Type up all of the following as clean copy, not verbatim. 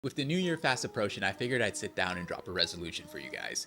With the new year fast approaching, I figured I'd sit down and drop a resolution for you guys.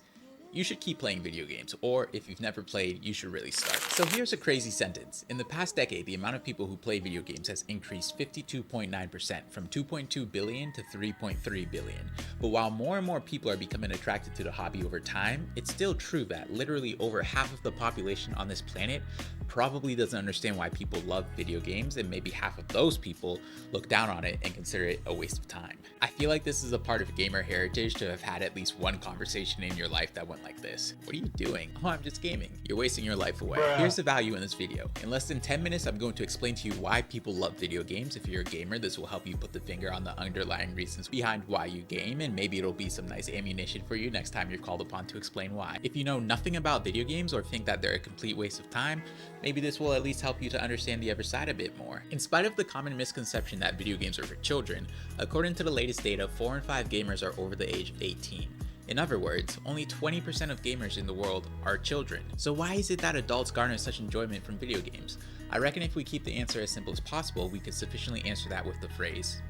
You should keep playing video games, or if you've never played, you should really start. So here's a crazy sentence. In the past decade, the amount of people who play video games has increased 52.9% from 2.2 billion to 3.3 billion. But while more and more people are becoming attracted to the hobby over time, it's still true that literally over half of the population on this planet probably doesn't understand why people love video games, and maybe half of those people look down on it and consider it a waste of time. I feel like this is a part of gamer heritage to have had at least one conversation in your life that went like this. What are you doing? Oh, I'm just gaming. You're wasting your life away. Here's the value in this video. In less than 10 minutes, I'm going to explain to you why people love video games. If you're a gamer, this will help you put the finger on the underlying reasons behind why you game, and maybe it'll be some nice ammunition for you next time you're called upon to explain why. If you know nothing about video games or think that they're a complete waste of time, maybe this will at least help you to understand the other side a bit more. In spite of the common misconception that video games are for children, according to the latest data, 4 in 5 gamers are over the age of 18. In other words, only 20% of gamers in the world are children. So why is it that adults garner such enjoyment from video games? I reckon if we keep the answer as simple as possible, we could sufficiently answer that with the phrase,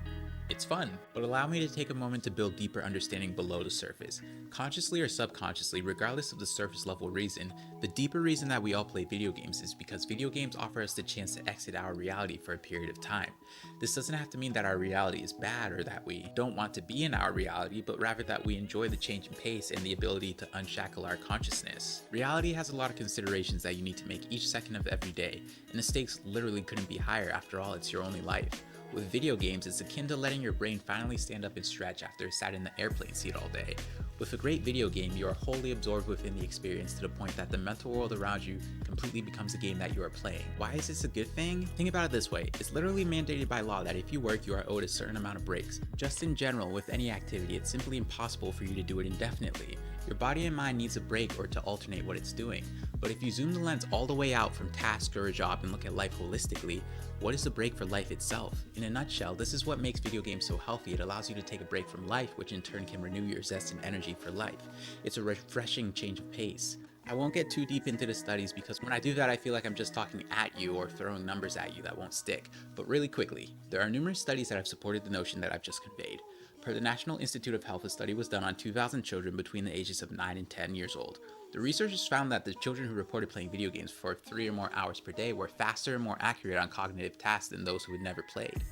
it's fun. But allow me to take a moment to build deeper understanding below the surface. Consciously or subconsciously, regardless of the surface level reason, the deeper reason that we all play video games is because video games offer us the chance to exit our reality for a period of time. This doesn't have to mean that our reality is bad or that we don't want to be in our reality, but rather that we enjoy the change in pace and the ability to unshackle our consciousness. Reality has a lot of considerations that you need to make each second of every day, and the stakes literally couldn't be higher. After all, it's your only life. With video games, it's akin to letting your brain finally stand up and stretch after it sat in the airplane seat all day. With a great video game, you are wholly absorbed within the experience to the point that the mental world around you completely becomes a game that you are playing. Why is this a good thing? Think about it this way. It's literally mandated by law that if you work, you are owed a certain amount of breaks. Just in general, with any activity, it's simply impossible for you to do it indefinitely. Your body and mind needs a break or to alternate what it's doing. But if you zoom the lens all the way out from task or a job and look at life holistically, what is the break for life itself? In a nutshell, this is what makes video games so healthy. It allows you to take a break from life, which in turn can renew your zest and energy for life. It's a refreshing change of pace. I won't get too deep into the studies because when I do that, I feel like I'm just talking at you or throwing numbers at you that won't stick. But really quickly, there are numerous studies that have supported the notion that I've just conveyed. Per the National Institute of Health, a study was done on 2,000 children between the ages of 9 and 10 years old. The researchers found that the children who reported playing video games for 3 or more hours per day were faster and more accurate on cognitive tasks than those who had never played.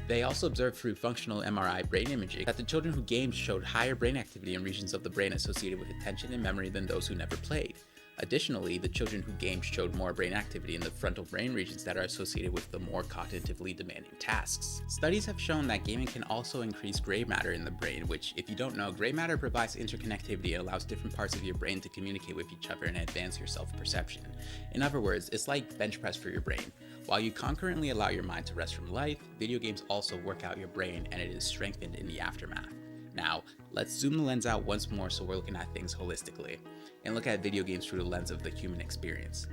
They also observed through functional MRI brain imaging that the children who gamed showed higher brain activity in regions of the brain associated with attention and memory than those who never played. Additionally, the children who gamed showed more brain activity in the frontal brain regions that are associated with the more cognitively demanding tasks. Studies have shown that gaming can also increase gray matter in the brain, which, if you don't know, gray matter provides interconnectivity and allows different parts of your brain to communicate with each other and advance your self-perception. In other words, it's like bench press for your brain. While you concurrently allow your mind to rest from life, video games also work out your brain, and it is strengthened in the aftermath. Now, let's zoom the lens out once more so we're looking at things holistically, and look at video games through the lens of the human experience.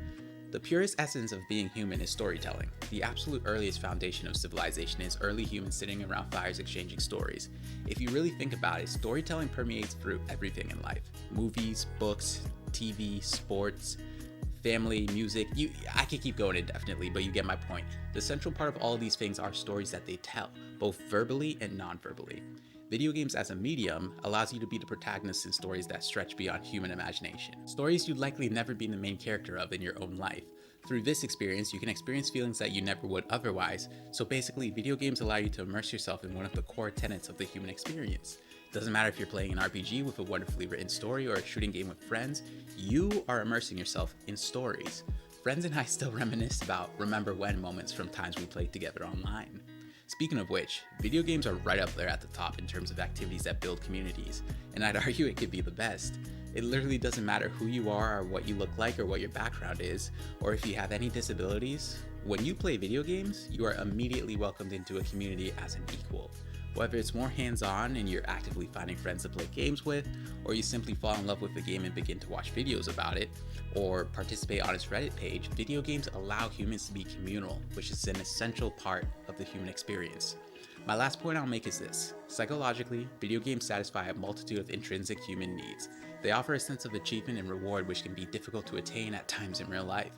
The purest essence of being human is storytelling. The absolute earliest foundation of civilization is early humans sitting around fires exchanging stories. If you really think about it, storytelling permeates through everything in life. Movies, books, TV, sports, family, music, I could keep going indefinitely, but you get my point. The central part of all of these things are stories that they tell, both verbally and non-verbally. Video games as a medium allows you to be the protagonist in stories that stretch beyond human imagination. Stories you'd likely never be the main character of in your own life. Through this experience, you can experience feelings that you never would otherwise, so basically video games allow you to immerse yourself in one of the core tenets of the human experience. It doesn't matter if you're playing an RPG with a wonderfully written story or a shooting game with friends, you are immersing yourself in stories. Friends and I still reminisce about remember when moments from times we played together online. Speaking of which, video games are right up there at the top in terms of activities that build communities, and I'd argue it could be the best. It literally doesn't matter who you are or what you look like or what your background is, or if you have any disabilities. When you play video games, you are immediately welcomed into a community as an equal. Whether it's more hands-on and you're actively finding friends to play games with, or you simply fall in love with the game and begin to watch videos about it, or participate on its Reddit page, video games allow humans to be communal, which is an essential part of the human experience. My last point I'll make is this. Psychologically, video games satisfy a multitude of intrinsic human needs. They offer a sense of achievement and reward which can be difficult to attain at times in real life.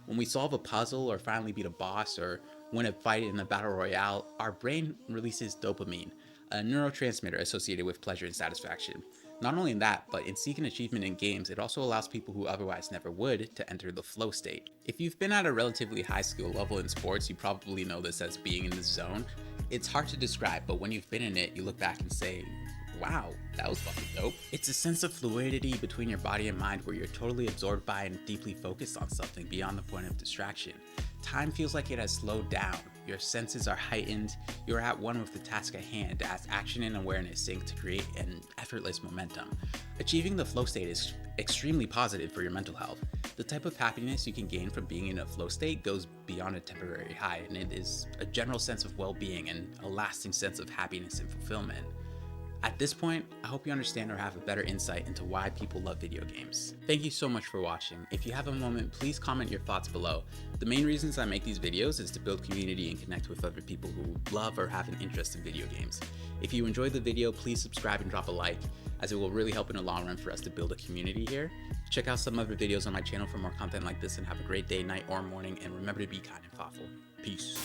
When we solve a puzzle or finally beat a boss or win a fight in a battle royale, our brain releases dopamine, a neurotransmitter associated with pleasure and satisfaction. Not only in that, but in seeking achievement in games, it also allows people who otherwise never would to enter the flow state. If you've been at a relatively high skill level in sports, you probably know this as being in the zone. It's hard to describe, but when you've been in it, you look back and say, wow, that was fucking dope. It's a sense of fluidity between your body and mind where you're totally absorbed by and deeply focused on something beyond the point of distraction. Time feels like it has slowed down. Your senses are heightened. You're at one with the task at hand as action and awareness sync to create an effortless momentum. Achieving the flow state is extremely positive for your mental health. The type of happiness you can gain from being in a flow state goes beyond a temporary high, and it is a general sense of well-being and a lasting sense of happiness and fulfillment. At this point, I hope you understand or have a better insight into why people love video games. Thank you so much for watching. If you have a moment, please comment your thoughts below. The main reasons I make these videos is to build community and connect with other people who love or have an interest in video games. If you enjoyed the video, please subscribe and drop a like, as it will really help in the long run for us to build a community here. Check out some other videos on my channel for more content like this, and have a great day, night, or morning, and remember to be kind and thoughtful. Peace.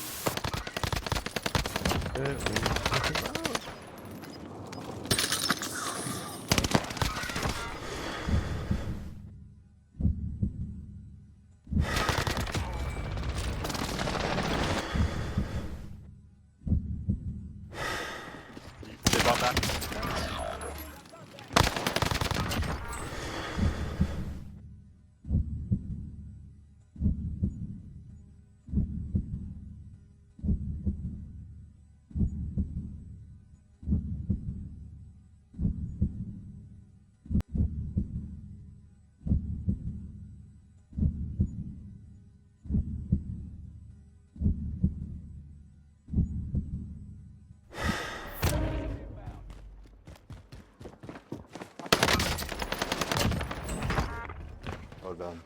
Well done.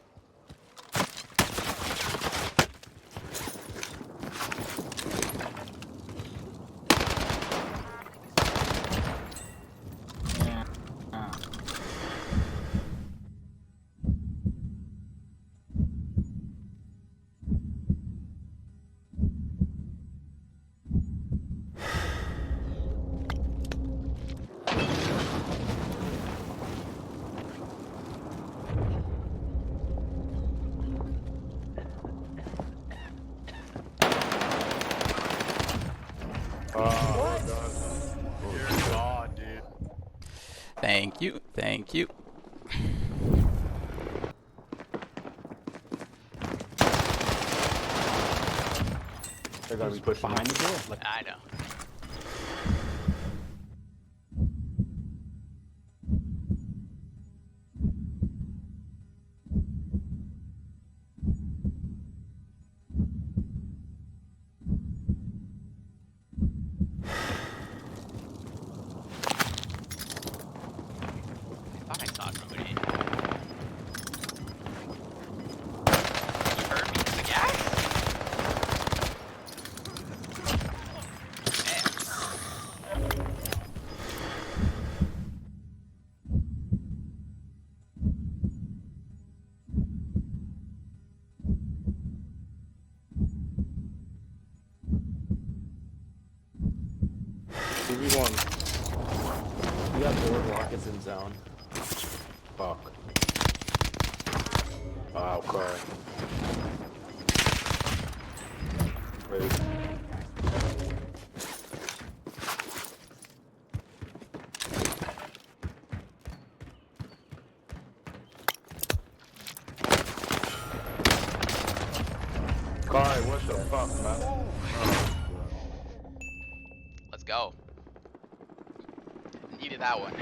You're God, dude. Thank you, thank you. They're gonna be pushing behind the door. I know. I thought I saw somebody. You heard me in the gas? TV1. We got board rockets in zone. Fuck. Wow, car. Wait. Kai, what the fuck, man? Let's go. Needed that one.